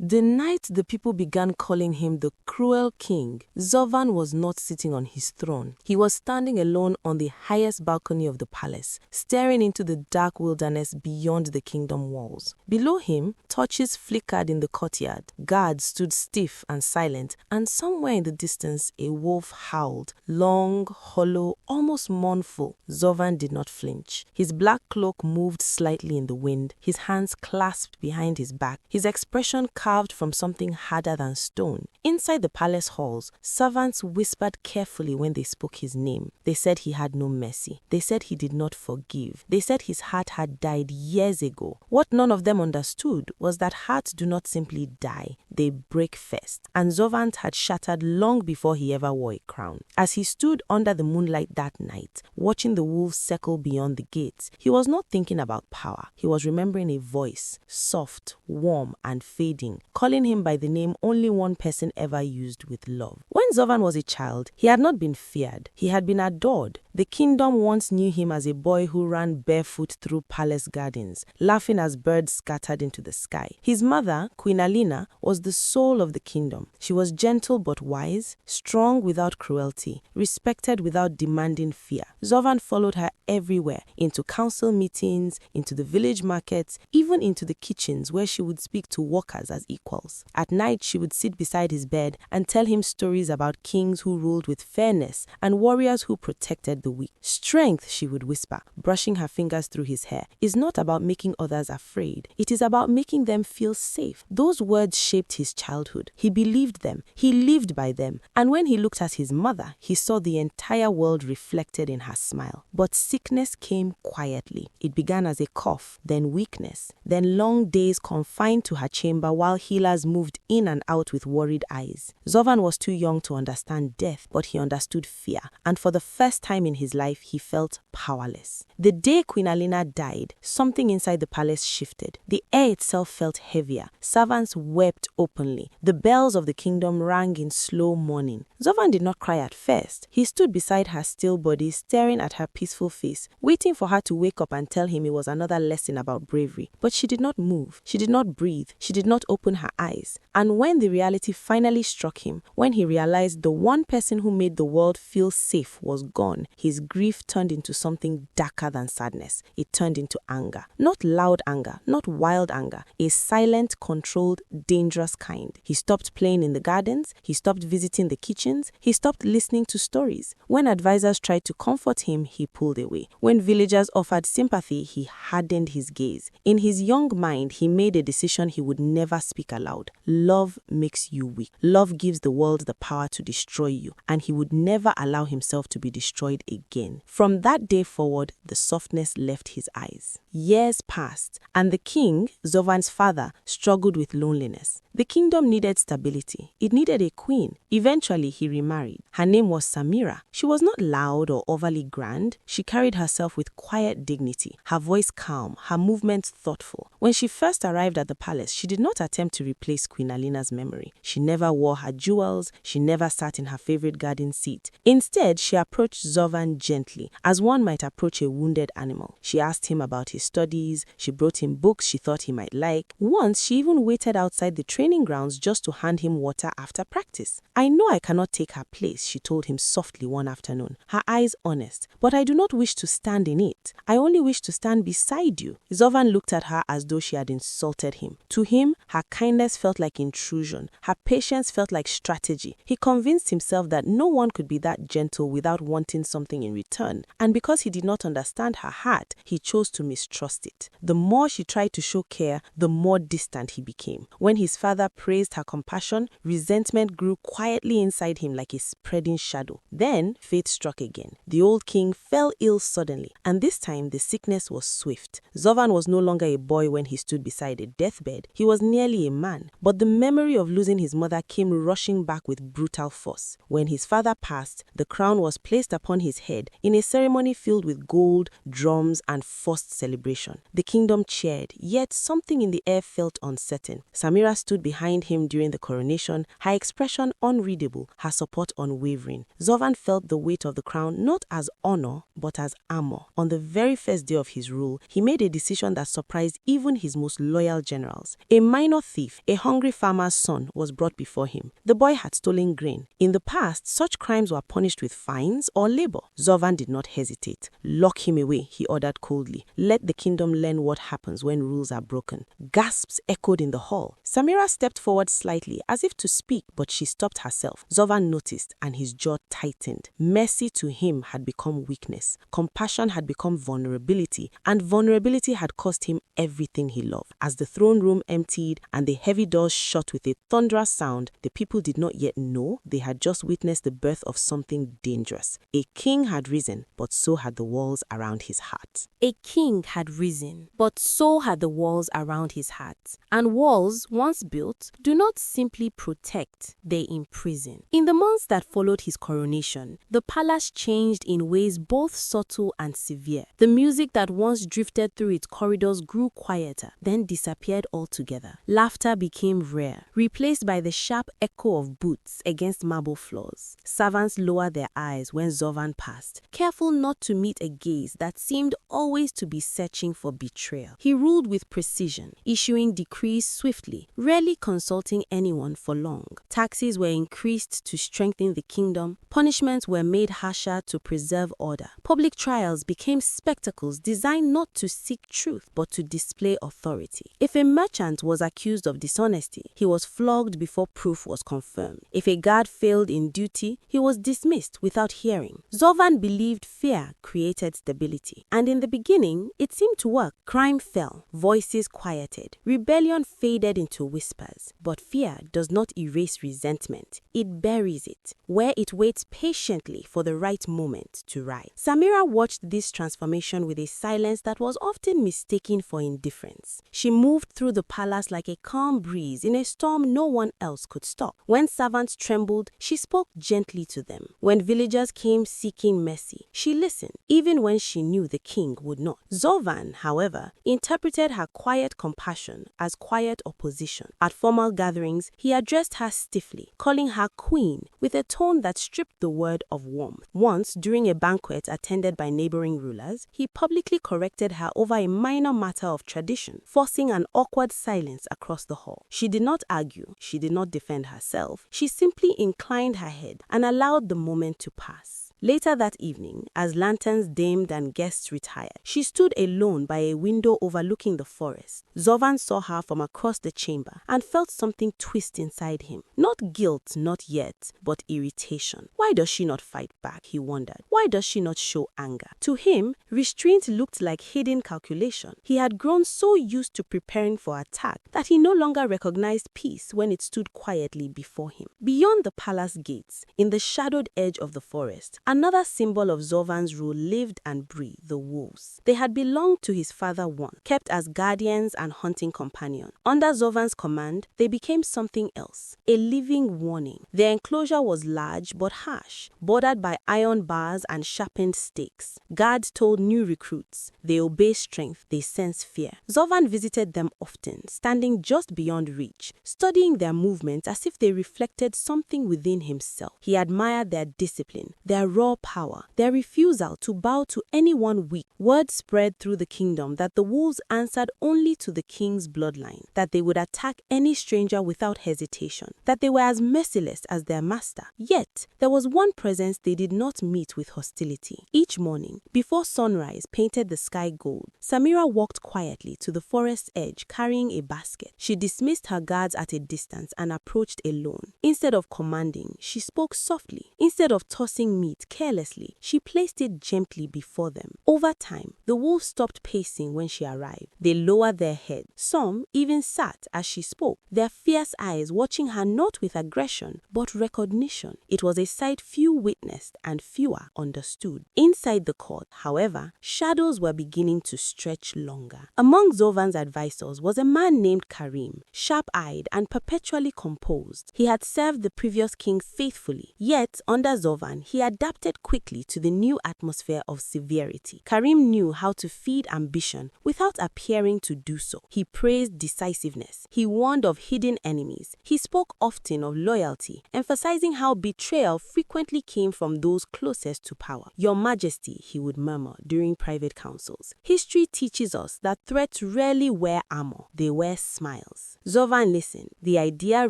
The night the people began calling him the cruel king, Zovan was not sitting on his throne. He was standing alone on the highest balcony of the palace, staring into the dark wilderness beyond the kingdom walls. Below him, torches flickered in the courtyard. Guards stood stiff and silent, and somewhere in the distance a wolf howled, long, hollow, almost mournful. Zovan did not flinch. His black cloak moved slightly in the wind, his hands clasped behind his back, his expression carved from something harder than stone. Inside the palace halls, servants whispered carefully when they spoke his name. They said he had no mercy. They said he did not forgive. They said his heart had died years ago. What none of them understood was that hearts do not simply die, they break first. And Zovan had shattered long before he ever wore a crown. As he stood under the moonlight that night, watching the wolves circle beyond the gates, he was not thinking about power. He was remembering a voice, soft, warm, and fading, calling him by the name only one person ever used with love. When Zovan was a child, he had not been feared. He had been adored. The kingdom once knew him as a boy who ran barefoot through palace gardens, laughing as birds scattered into the sky. His mother, Queen Alina, was the soul of the kingdom. She was gentle but wise, strong without cruelty, respected without demanding fear. Zovan followed her everywhere, into council meetings, into the village markets, even into the kitchens where she would speak to workers as equals. At night, she would sit beside his bed and tell him stories about kings who ruled with fairness and warriors who protected the weak. Strength, she would whisper, brushing her fingers through his hair, is not about making others afraid. It is about making them feel safe. Those words shaped his childhood. He believed them. He lived by them. And when he looked at his mother, he saw the entire world reflected in her smile. But sickness came quietly. It began as a cough, then weakness, then long days confined to her chamber while healers moved in and out with worried eyes. Zovan was too young to understand death, but he understood fear. And for the first time in his life, he felt powerless. The day Queen Alina died, something inside the palace shifted. The air itself felt heavier. Servants wept openly. The bells of the kingdom rang in slow mourning. Zovan did not cry at first. He stood beside her still body, staring at her peaceful face, waiting for her to wake up and tell him it was another lesson about bravery. But she did not move. She did not breathe. She did not open her eyes. And when the reality finally struck him, when he realized the one person who made the world feel safe was gone, his grief turned into something darker than sadness. It turned into anger. Not loud anger, not wild anger, a silent, controlled, dangerous kind. He stopped playing in the gardens. He stopped visiting the kitchens. He stopped listening to stories. When advisors tried to comfort him, he pulled away. When villagers offered sympathy, he hardened his gaze. In his young mind, he made a decision he would never speak aloud. Love makes you weak. Love gives the world the power to destroy you, and he would never allow himself to be destroyed again. From that day forward, the softness left his eyes. Years passed, and the king, Zovan's father, struggled with loneliness. The kingdom needed stability. It needed a queen. Eventually, he remarried. Her name was Samira. She was not loud or overly grand. She carried herself with quiet dignity, her voice calm, her movements thoughtful. When she first arrived at the palace, she did not attempt to replace Queen Alina's memory. She never wore her jewels. She never sat in her favorite garden seat. Instead, she approached Zovan gently, as one might approach a wounded animal. She asked him about his studies. She brought him books she thought he might like. Once, she even waited outside the training grounds just to hand him water after practice. "I know I cannot take her place," she told him softly one afternoon, her eyes honest, "but I do not wish to stand in it. I only wish to stand beside you." Zovan looked at her as though she had insulted him. To him, her kindness felt like intrusion. Her patience felt like strategy. He convinced himself that no one could be that gentle without wanting something in return. And because he did not understand her heart, he chose to mistrust it. The more she tried to show care, the more distant he became. When his father praised her compassion, resentment grew quietly inside him like a spreading shadow. Then, fate struck again. The old king fell ill suddenly, and this time the sickness was swift. Zovan was no longer a boy when he stood beside a deathbed. He was nearly a man. But the memory of losing his mother came rushing back with brutal force. When his father passed, the crown was placed upon his his head in a ceremony filled with gold, drums, and forced celebration. The kingdom cheered, yet something in the air felt uncertain. Samira stood behind him during the coronation, her expression unreadable, her support unwavering. Zovan felt the weight of the crown not as honor, but as armor. On the very first day of his rule, he made a decision that surprised even his most loyal generals. A minor thief, a hungry farmer's son, was brought before him. The boy had stolen grain. In the past, such crimes were punished with fines or labor. Zovan did not hesitate. Lock him away, he ordered coldly. Let the kingdom learn what happens when rules are broken. Gasps echoed in the hall. Samira stepped forward slightly as if to speak, but she stopped herself. Zovan noticed and his jaw tightened. Mercy to him had become weakness. Compassion had become vulnerability, and vulnerability had cost him everything he loved. As the throne room emptied and the heavy doors shut with a thunderous sound, the people did not yet know they had just witnessed the birth of something dangerous. A king had risen, but so had the walls around his heart. A king had risen, but so had the walls around his heart. And walls, once built, do not simply protect, they imprison. In the months that followed his coronation, the palace changed in ways both subtle and severe. The music that once drifted through its corridors grew quieter, then disappeared altogether. Laughter became rare, replaced by the sharp echo of boots against marble floors. Servants lowered their eyes when Zovan passed, careful not to meet a gaze that seemed always to be searching for betrayal. He ruled with precision, issuing decrees swiftly, rarely consulting anyone for long. Taxes were increased to strengthen the kingdom, punishments were made harsher to preserve order. Public trials became spectacles designed not to seek truth, but to display authority. If a merchant was accused of dishonesty, he was flogged before proof was confirmed. If a guard failed in duty, he was dismissed without hearing. Zovan believed fear created stability, and in the beginning, it seemed to work. Crime fell, voices quieted, rebellion faded into whispers. But fear does not erase resentment, it buries it, where it waits patiently for the right moment to rise. Samira watched this transformation with a silence that was often mistaken for indifference. She moved through the palace like a calm breeze in a storm no one else could stop. When servants trembled, she spoke gently to them. When villagers came seeking mercy, she listened, even when she knew the king would not. Zovan, however, interpreted her quiet compassion as quiet opposition. At formal gatherings, he addressed her stiffly, calling her queen with a tone that stripped the word of warmth. Once, during a banquet attended by neighboring rulers, he publicly corrected her over a minor matter of tradition, forcing an awkward silence across the hall. She did not argue, she did not defend herself, she simply inclined her head and allowed the moment to pass. Later that evening, as lanterns dimmed and guests retired, she stood alone by a window overlooking the forest. Zovan saw her from across the chamber and felt something twist inside him. Not guilt, not yet, but irritation. Why does she not fight back, he wondered. Why does she not show anger? To him, restraint looked like hidden calculation. He had grown so used to preparing for attack that he no longer recognized peace when it stood quietly before him. Beyond the palace gates, in the shadowed edge of the forest, another symbol of Zovan's rule lived and breathed, the wolves. They had belonged to his father once, kept as guardians and hunting companions. Under Zovan's command, they became something else, a living warning. Their enclosure was large but harsh, bordered by iron bars and sharpened stakes. Guards told new recruits, they obey strength, they sense fear. Zovan visited them often, standing just beyond reach, studying their movements as if they reflected something within himself. He admired their discipline, their raw power, their refusal to bow to anyone weak. Word spread through the kingdom that the wolves answered only to the king's bloodline, that they would attack any stranger without hesitation, that they were as merciless as their master. Yet, there was one presence they did not meet with hostility. Each morning, before sunrise painted the sky gold, Samira walked quietly to the forest's edge carrying a basket. She dismissed her guards at a distance and approached alone. Instead of commanding, she spoke softly. Instead of tossing meat carelessly, she placed it gently before them. Over time, the wolves stopped pacing when she arrived. They lowered their heads. Some even sat as she spoke, their fierce eyes watching her not with aggression, but recognition. It was a sight few witnessed and fewer understood. Inside the court, however, shadows were beginning to stretch longer. Among Zovan's advisors was a man named Karim, sharp-eyed and perpetually composed. He had served the previous king faithfully, yet under Zovan, he adapted adapted quickly to the new atmosphere of severity. Karim knew how to feed ambition without appearing to do so. He praised decisiveness. He warned of hidden enemies. He spoke often of loyalty, emphasizing how betrayal frequently came from those closest to power. "Your Majesty," he would murmur during private councils. History teaches us that threats rarely wear armor. They wear smiles. Zovan listened. The idea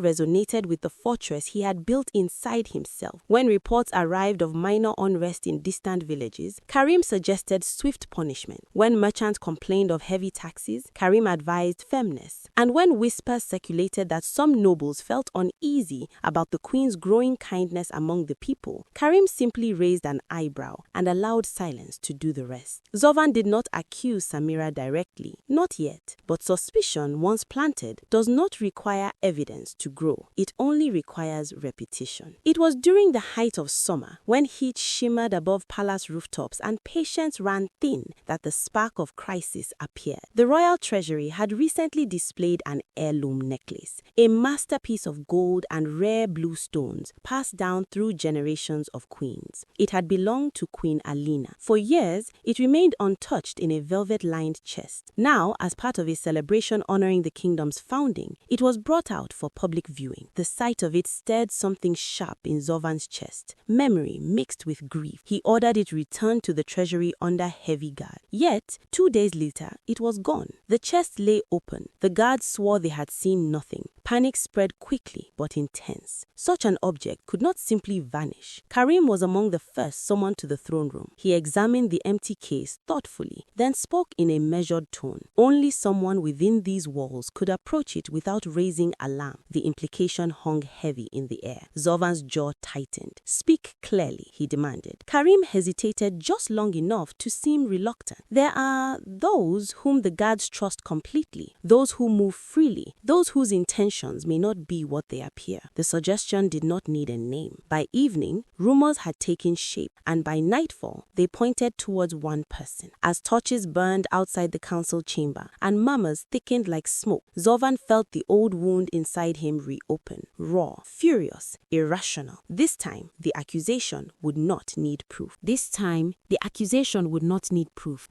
resonated with the fortress he had built inside himself. When reports arrived of minor unrest in distant villages, Karim suggested swift punishment. When merchants complained of heavy taxes, Karim advised firmness. And when whispers circulated that some nobles felt uneasy about the queen's growing kindness among the people, Karim simply raised an eyebrow and allowed silence to do the rest. Zovan did not accuse Samira directly, not yet, but suspicion, once planted, does not require evidence to grow. It only requires repetition. It was during the height of summer, when heat shimmered above palace rooftops and patience ran thin, that the spark of crisis appeared. The royal treasury had recently displayed an heirloom necklace, a masterpiece of gold and rare blue stones passed down through generations of queens. It had belonged to Queen Alina. For years, it remained untouched in a velvet-lined chest. Now, as part of a celebration honoring the kingdom's founding, it was brought out for public viewing. The sight of it stirred something sharp in Zovan's chest, memory mixed with grief. He ordered it returned to the treasury under heavy guard. Yet, 2 days later, it was gone. The chest lay open. The guards swore they had seen nothing. Panic spread quickly but intense. Such an object could not simply vanish. Karim was among the first summoned to the throne room. He examined the empty case thoughtfully, then spoke in a measured tone. Only someone within these walls could approach it without raising alarm. The implication hung heavy in the air. Zovan's jaw tightened. "Speak clearly," he demanded. Karim hesitated just long enough to seem reluctant. "There are those whom the guards trust completely, those who move freely, those whose intentions may not be what they appear." The suggestion did not need a name. By evening, rumors had taken shape, and by nightfall, they pointed towards one person. As torches burned outside the council chamber and murmurs thickened like smoke, Zovan felt the old wound inside him reopen, raw, furious, irrational. This time, the accusation would not need proof.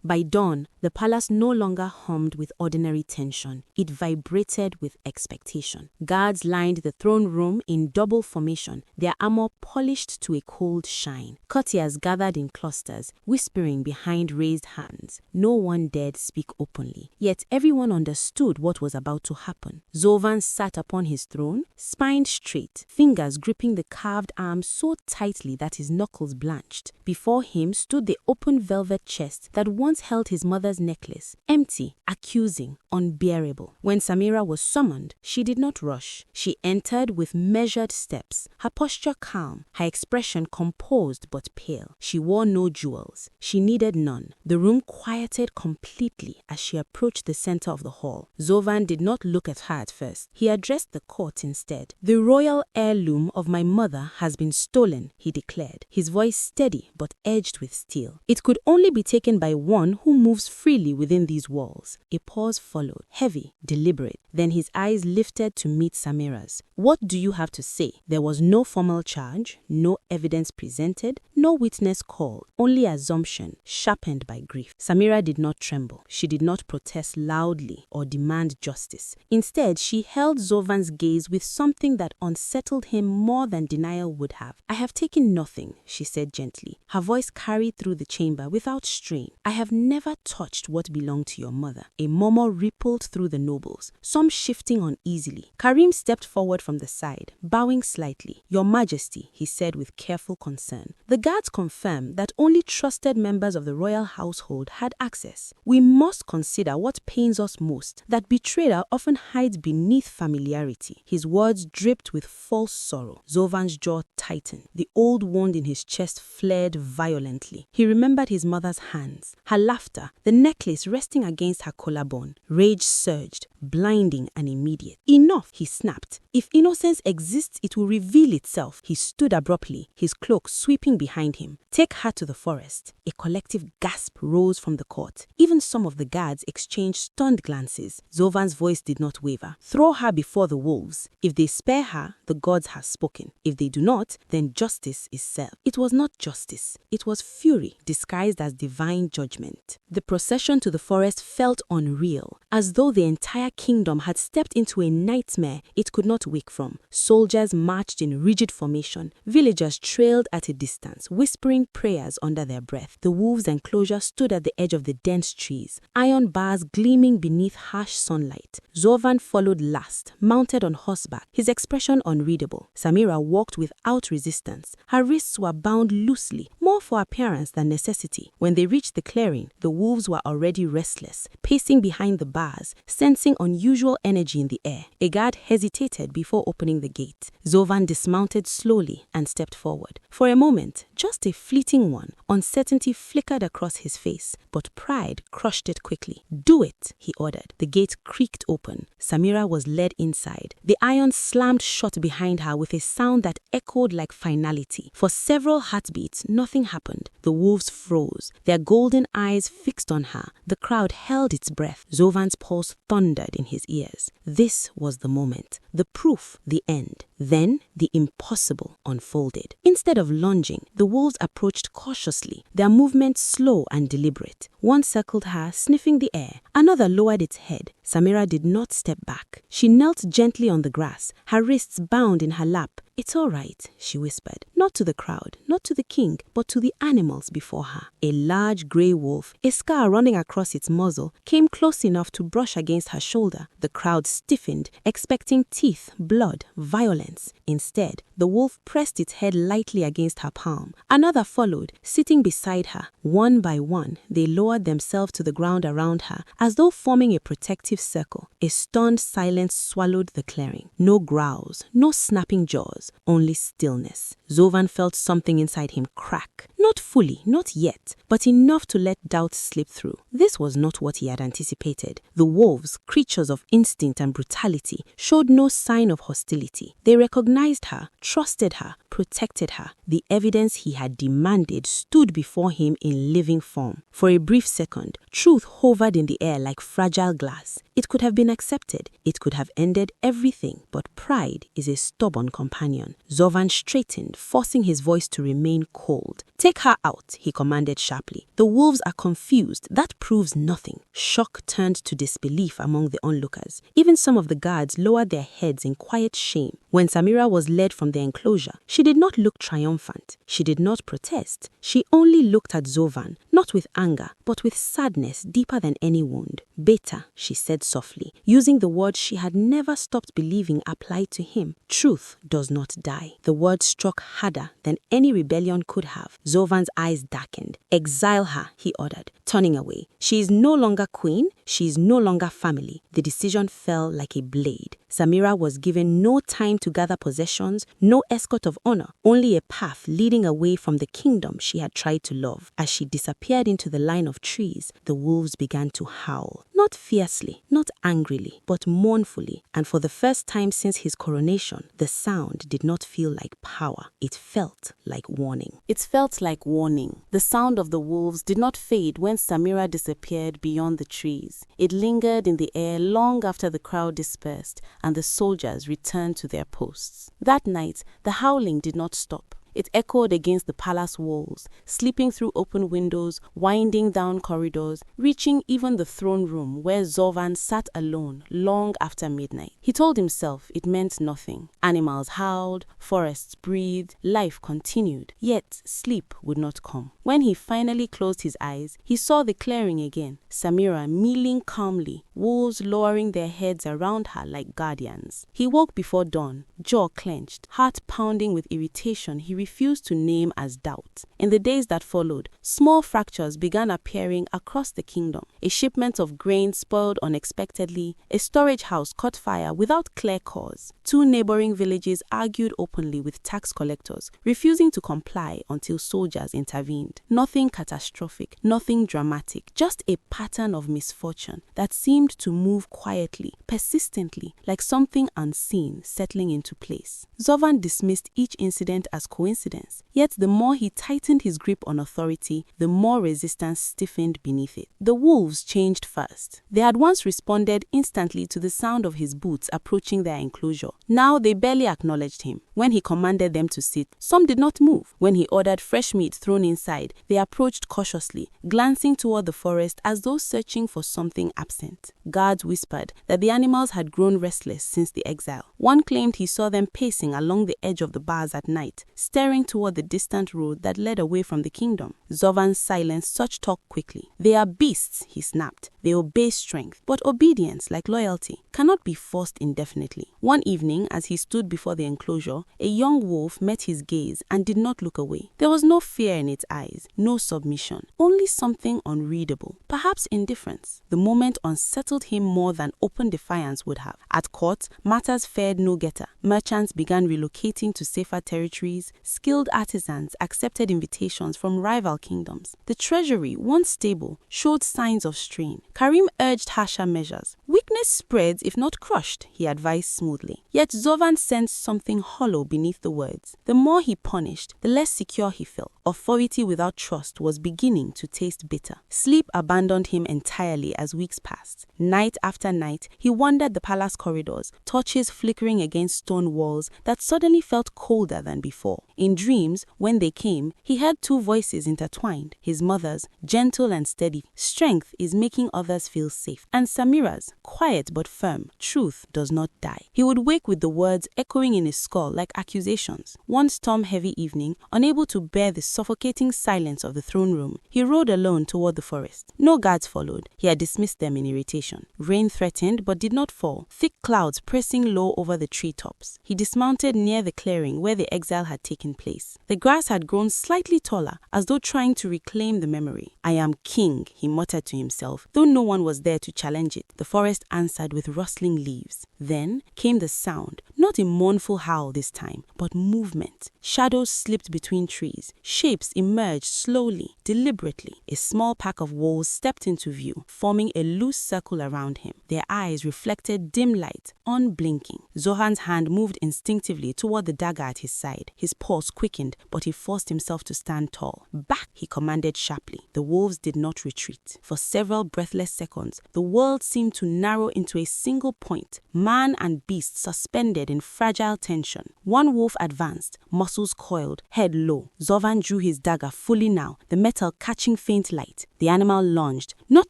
By dawn, the palace no longer hummed with ordinary tension. It vibrated with expectation. Guards lined the throne room in double formation, their armor polished to a cold shine. Courtiers gathered in clusters, whispering behind raised hands. No one dared speak openly, yet everyone understood what was about to happen. Zovan sat upon his throne, spine straight, fingers gripping the carved arm so tightly that his knuckles blanched. Before him stood the open velvet chest that once held his mother's necklace, empty, accusing, unbearable. When Samira was summoned, she did not rush. She entered with measured steps, her posture calm, her expression composed but pale. She wore no jewels. She needed none. The room quieted completely as she approached the center of the hall. Zovan did not look at her at first. He addressed the court instead. "The royal heirloom of my mother has been stolen," he declared, his voice steady but edged with steel. "It could only be taken by one who moves freely within these walls." A pause followed, heavy, deliberate. Then his eyes lifted to meet Samira's. "What do you have to say?" There was no formal charge, no evidence presented, no witness called, only assumption, sharpened by grief. Samira did not tremble. She did not protest loudly or demand justice. Instead, she held Zovan's gaze with something that unsettled him more than denial would have. "I have taken nothing," she said gently. Her voice carried through the chamber without strain. "I have never touched what belonged to your mother." A murmur rippled through the nobles, some shifting uneasily. Karim stepped forward from the side, bowing slightly. "Your Majesty," he said with careful concern. The guards confirmed that only trusted members of the royal household had access. "We must consider what pains us most, that betrayal often hides beneath familiarity." His words dripped with false sorrow. Zovan's jaw tightened. The old wound in his chest flared violently. He remembered his mother's hands, her laughter, the necklace resting against her collarbone. Rage surged, blinding and immediate. "Enough!" Enough, he snapped. If innocence exists, it will reveal itself. He stood abruptly, his cloak sweeping behind him. Take her to the forest. A collective gasp rose from the court. Even some of the guards exchanged stunned glances. Zovan's voice did not waver. Throw her before the wolves. If they spare her, the gods have spoken. If they do not, then justice is served. It was not justice. It was fury disguised as divine judgment. The procession to the forest felt unreal, as though the entire kingdom had stepped into a nightmare it could not wake from. Soldiers marched in rigid formation. Villagers trailed at a distance, whispering prayers under their breath. The wolves' enclosure stood at the edge of the dense trees, iron bars gleaming beneath harsh sunlight. Zovan followed last, mounted on horseback, his expression unreadable. Samira walked without resistance. Her wrists were bound loosely, more for appearance than necessity. When they reached the clearing, the wolves were already restless, pacing behind the bars, sensing unusual energy in the air. A guard hesitated before opening the gate. Zovan dismounted slowly and stepped forward. For a moment, just a fleeting one, uncertainty flickered across his face, but pride crushed it quickly. "Do it," he ordered. The gate creaked open. Samira was led inside. The iron slammed shut behind her with a sound that echoed like finality. For several heartbeats, nothing happened. The wolves froze, their golden eyes fixed on her. The crowd held its breath. Zovan's pulse thundered in his ears. This was the moment, the proof, the end. Then the impossible unfolded. Instead of lunging, the wolves approached cautiously, their movements slow and deliberate. One circled her, sniffing the air. Another lowered its head. Samira did not step back. She knelt gently on the grass, her wrists bound in her lap. "It's all right," she whispered. Not to the crowd, not to the king, but to the animals before her. A large grey wolf, a scar running across its muzzle, came close enough to brush against her shoulder. The crowd stiffened, expecting teeth, blood, violence. Instead, the wolf pressed its head lightly against her palm. Another followed, sitting beside her. One by one, they lowered themselves to the ground around her, as though forming a protective circle. A stunned silence swallowed the clearing. No growls, no snapping jaws, only stillness. Zovan felt something inside him crack. Not fully, not yet, but enough to let doubt slip through. This was not what he had anticipated. The wolves, creatures of instinct and brutality, showed no sign of hostility. They recognized her, trusted her, protected her. The evidence he had demanded stood before him in living form. For a brief second, truth hovered in the air like fragile glass. It could have been accepted. It could have ended everything, but pride is a stubborn companion. Zovan straightened, forcing his voice to remain cold. "Take her out," he commanded sharply. "The wolves are confused. That proves nothing." Shock turned to disbelief among the onlookers. Even some of the guards lowered their heads in quiet shame. When Samira was led from the enclosure, she did not look triumphant. She did not protest. She only looked at Zovan, not with anger, but with sadness deeper than any wound. "Beta," she said softly, using the word she had never stopped believing applied to him. "Truth does not die." The word struck harder than any rebellion could have. Zovan's eyes darkened. "Exile her," he ordered, turning away. "She is no longer queen. She is no longer family." The decision fell like a blade. Samira was given no time to gather possessions, no escort of honor, only a path leading away from the kingdom she had tried to love. As she disappeared into the line of trees, the wolves began to howl. Not fiercely, not angrily, but mournfully, and for the first time since his coronation, the sound did not feel like power. It felt like warning. It felt like warning. The sound of the wolves did not fade when Samira disappeared beyond the trees. It lingered in the air long after the crowd dispersed and the soldiers returned to their posts. That night, the howling did not stop. It echoed against the palace walls, slipping through open windows, winding down corridors, reaching even the throne room where Zovan sat alone long after midnight. He told himself it meant nothing. Animals howled, forests breathed, life continued, yet sleep would not come. When he finally closed his eyes, he saw the clearing again, Samira kneeling calmly, wolves lowering their heads around her like guardians. He woke before dawn, jaw clenched, heart pounding with irritation. He refused to name as doubt. In the days that followed, small fractures began appearing across the kingdom. A shipment of grain spoiled unexpectedly, a storage house caught fire without clear cause. 2 neighboring villages argued openly with tax collectors, refusing to comply until soldiers intervened. Nothing catastrophic, nothing dramatic, just a pattern of misfortune that seemed to move quietly, persistently, like something unseen settling into place. Zovan dismissed each incident as coincidence, yet the more he tightened his grip on authority, the more resistance stiffened beneath it. The wolves changed first. They had once responded instantly to the sound of his boots approaching their enclosure. Now they barely acknowledged him. When he commanded them to sit, some did not move. When he ordered fresh meat thrown inside, they approached cautiously, glancing toward the forest as though searching for something absent. Guards whispered that the animals had grown restless since the exile. One claimed he saw them pacing along the edge of the bars at night, staring toward the distant road that led away from the kingdom. Zovan silenced such talk quickly. They are beasts, he snapped. They obey strength, but obedience, like loyalty, cannot be forced indefinitely. One evening, as he stood before the enclosure, a young wolf met his gaze and did not look away. There was no fear in its eyes, no submission, only something unreadable, perhaps indifference. The moment unsettled him more than open defiance would have. At court, matters fared no better. Merchants began relocating to safer territories. Skilled artisans accepted invitations from rival kingdoms. The treasury, once stable, showed signs of strain. Karim urged harsher measures. Weakness spreads if not crushed, he advised smoothly. Yet Zovan sensed something hollow beneath the words. The more he punished, the less secure he felt. Authority without trust was beginning to taste bitter. Sleep abandoned him entirely as weeks passed. Night after night, he wandered the palace corridors, torches flickering against stone walls that suddenly felt colder than before. In dreams, when they came, he heard 2 voices intertwined, his mother's, gentle and steady. Strength is making others feel safe. And Samira's, quiet but firm. Truth does not die. He would wake with the words echoing in his skull like accusations. One storm-heavy evening, unable to bear the suffocating silence of the throne room, he rode alone toward the forest. No guards followed. He had dismissed them in irritation. Rain threatened but did not fall, thick clouds pressing low over the treetops. He dismounted near the clearing where the exile had taken place. The grass had grown slightly taller, as though trying to reclaim the memory. "I am king," he muttered to himself, though no one was there to challenge it. The forest answered with rustling leaves. Then came the sound, not a mournful howl this time, but movement. Shadows slipped between trees. Shapes emerged slowly, deliberately. A small pack of wolves stepped into view, forming a loose circle around him. Their eyes reflected dim light, unblinking. Zohan's hand moved instinctively toward the dagger at his side. His pulse quickened, but he forced himself to stand tall. "Back!" he commanded sharply. The wolves did not retreat. For several breathless seconds, the world seemed to narrow into a single point, man and beast suspended in fragile tension. One wolf advanced, muscles coiled, head low. Zovan drew his dagger fully now, the metal catching faint light. The animal lunged, not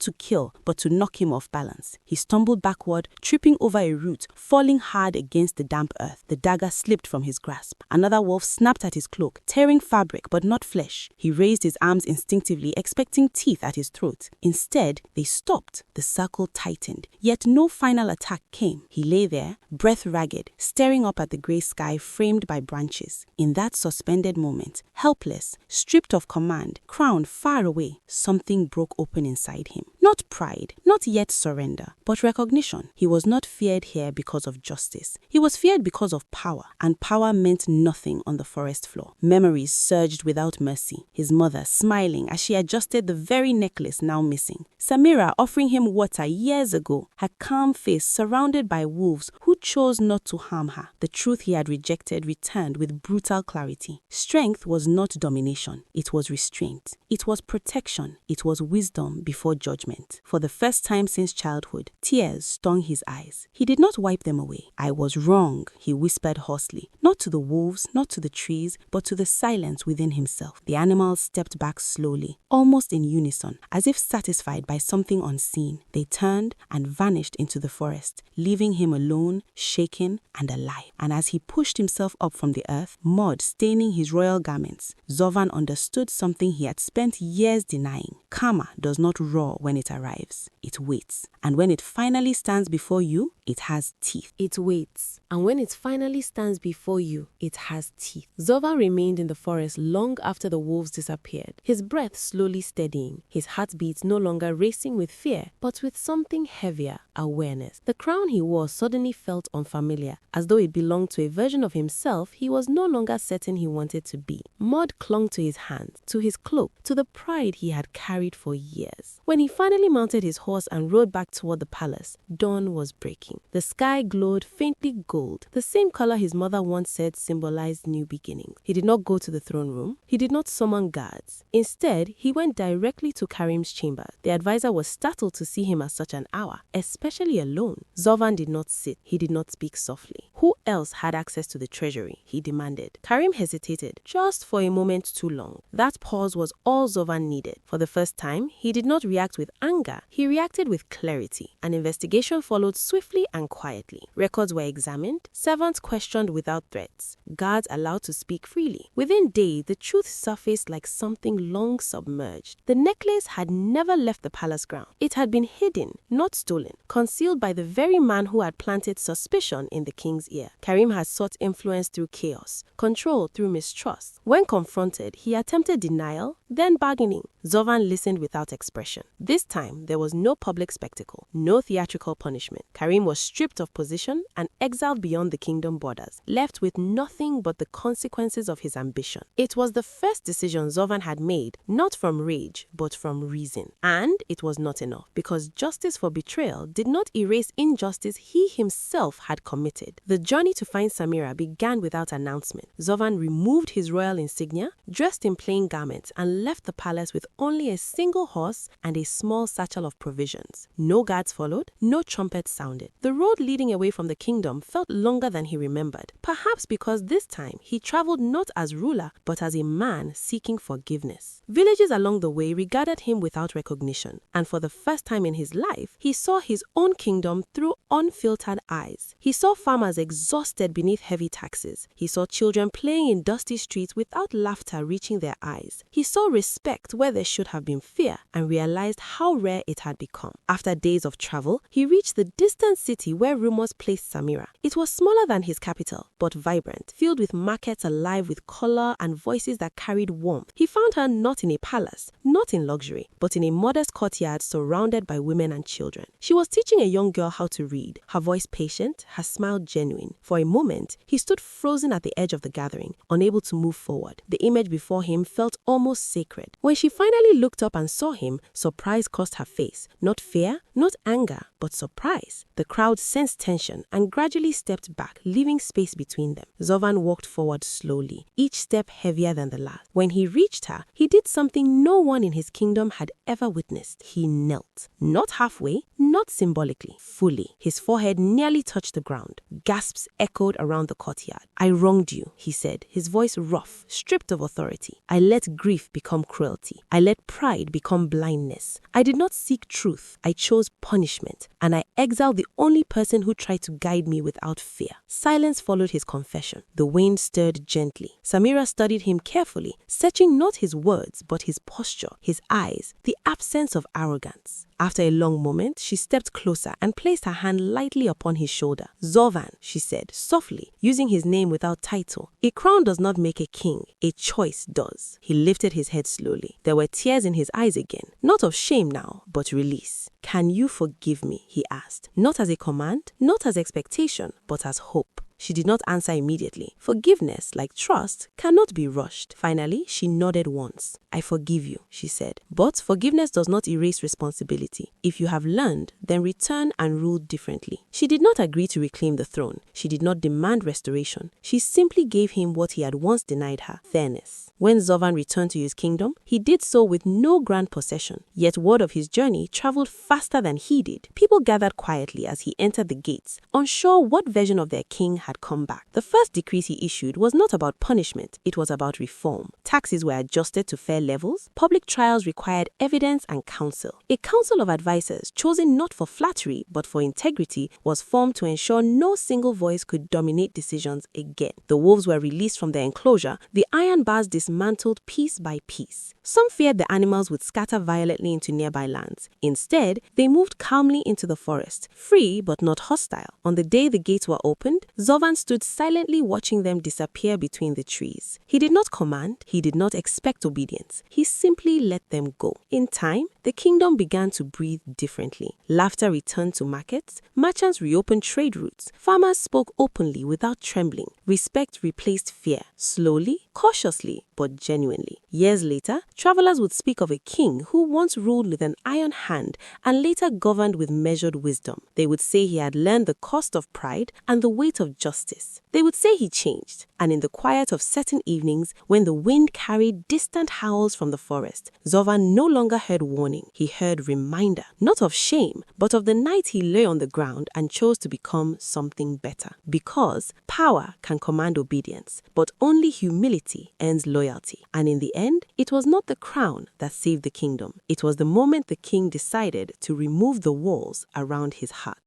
to kill, but to knock him off balance. He stumbled backward, tripping over a root, falling hard against the damp earth. The dagger slipped from his grasp. Another wolf snapped at his cloak, tearing fabric but not flesh. He raised his arms instinctively, expecting teeth at his throat. Instead, they stopped. The circle tightened, yet no final attack came. He lay there, breath ragged, staring up at the grey sky framed by branches. In that suspended moment, helpless, stripped of command, crowned far away, something broke open inside him. Not pride, not yet surrender, but recognition. He was not feared here because of justice. He was feared because of power, and power meant nothing on the forest floor. Memories surged without mercy. His mother smiling as she adjusted the very necklace now missing. Samira offering him water years ago, her calm face surrounded by wolves who chose not to harm her. The truth he had rejected returned with brutal clarity. Strength was not domination. It was restraint. It was protection. It was wisdom before judgment. For the first time since childhood, tears stung his eyes. He did not wipe them away. "I was wrong," he whispered hoarsely, not to the wolves, not to the trees, but to the silence within himself. The animals stepped back slowly, almost in unison, as if satisfied by something unseen. They turned and vanished into the forest, leaving him alone, shaken and alive. And as he pushed himself up from the earth, mud staining his royal garments, Zovan understood something he had spent years denying. Karma does not roar when it arrives. It waits. And when it finally stands before you, it has teeth. It waits. And when it finally stands before you, it has teeth. Zovan remained in the forest long after the wolves disappeared, his breath slowly steadying, his heartbeat no longer racing with fear, but with something heavier, awareness. The crown he wore suddenly felt unfamiliar, as though it belonged to a version of himself he was no longer certain he wanted to be. Mud clung to his hands, to his cloak, to the pride he had carried for years. When he finally mounted his horse and rode back toward the palace, dawn was breaking. The sky glowed faintly gold, the same color his mother once said symbolized new beginnings. He did not go to the throne room. He did not summon guards. Instead, he went directly to Karim's chamber. The advisor was startled to see him at such an hour, especially alone. Zovan did not sit. He did not speak softly. Who else had access to the treasury? He demanded. Karim hesitated, just for a moment too long. That pause was all Zovan needed. For the first time, he did not react with anger. He reacted with clarity. An investigation followed swiftly and quietly. Records were examined, servants questioned without threats, guards allowed to speak freely. Within days, the truth surfaced like something long submerged. The necklace had never left the palace ground. It had been hidden, not stolen, concealed by the very man who had planted suspicion in the king's ear. Karim had sought influence through chaos, control through mistrust. When confronted, he attempted denial, then bargaining. Zovan listened without expression. This time, there was no public spectacle, no theatrical punishment. Karim was stripped of position and exiled beyond the kingdom borders, left with nothing but the consequences of his ambition. It was the first decision Zovan had made, not from rage, but from reason. And it was not enough, because justice for betrayal did not erase injustice he himself had committed. The journey to find Samira began without announcement. Zovan removed his royal insignia, dressed in plain garments, and left the palace with only a single horse and a small satchel of provisions. No guards followed, no trumpets sounded. The road leading away from the kingdom felt longer than he remembered, perhaps because this time he traveled not as ruler, but as a man seeking forgiveness. Villages along the way regarded him without recognition, and for the first time in his life, he saw his own kingdom through unfiltered eyes. He saw farmers exhausted beneath heavy taxes. He saw children playing in dusty streets without laughter reaching their eyes. He saw respect where there should have been fear, and realized how rare it had become. After days of travel, he reached the distant city where rumors placed Samira. It was smaller than his capital, but vibrant, filled with markets alive with color and voices that carried warmth. He found her not in a palace, not in luxury, but in a modest courtyard surrounded by women and children. She was teaching a young girl how to read, her voice patient, her smile genuine. For a moment, he stood frozen at the edge of the gathering, unable to move forward. The image before him felt almost sacred. When she finally looked up and saw him, surprise crossed her face. Not fear, not anger, but surprise. The crowd sensed tension and gradually stepped back, leaving space between them. Zovan walked forward slowly, each step heavier than the last. When he reached her, he did something no one in his kingdom had ever witnessed. He knelt. Not halfway, not symbolically, fully. His forehead nearly touched the ground. Gasps echoed around the courtyard. "I wronged you," he said, his voice rough, stripped of authority. "I let grief become cruelty. I let pride become blindness. I did not seek truth. I chose punishment, and I exiled the only person who tried to guide me without fear." Silence followed his confession. The wind stirred gently. Samira studied him carefully, searching not his words, but his posture, his eyes, the absence of arrogance. After a long moment, she stepped closer and placed her hand lightly upon his shoulder. "Zovan," she said, softly, using his name without title. "A crown does not make a king. A choice does." He lifted his head slowly. There were tears in his eyes again, not of shame now, but release. "Can you forgive me?" he asked, not as a command, not as expectation, but as hope. She did not answer immediately. Forgiveness, like trust, cannot be rushed. Finally, she nodded once. "I forgive you," she said. But forgiveness does not erase responsibility. If you have learned, then return and rule differently. She did not agree to reclaim the throne. She did not demand restoration. She simply gave him what he had once denied her: fairness. When Zovan returned to his kingdom, he did so with no grand procession. Yet word of his journey traveled faster than he did. People gathered quietly as he entered the gates, unsure what version of their king had come back. The first decree he issued was not about punishment, it was about reform. Taxes were adjusted to fair levels, public trials required evidence and counsel. A council of advisors, chosen not for flattery but for integrity, was formed to ensure no single voice could dominate decisions again. The wolves were released from their enclosure, the iron bars dismantled, dismantled piece by piece. Some feared the animals would scatter violently into nearby lands. Instead, they moved calmly into the forest, free but not hostile. On the day the gates were opened, Zovan stood silently watching them disappear between the trees. He did not command, he did not expect obedience. He simply let them go. In time, the kingdom began to breathe differently. Laughter returned to markets, merchants reopened trade routes, farmers spoke openly without trembling. Respect replaced fear, slowly, cautiously, but genuinely. Years later, travelers would speak of a king who once ruled with an iron hand and later governed with measured wisdom. They would say he had learned the cost of pride and the weight of justice. They would say he changed, and in the quiet of certain evenings, when the wind carried distant howls from the forest, Zovan no longer heard warning. He heard reminder, not of shame, but of the night he lay on the ground and chose to become something better. Because power can command obedience, but only humility earns loyalty. And in the end, it was not the crown that saved the kingdom. It was the moment the king decided to remove the walls around his heart.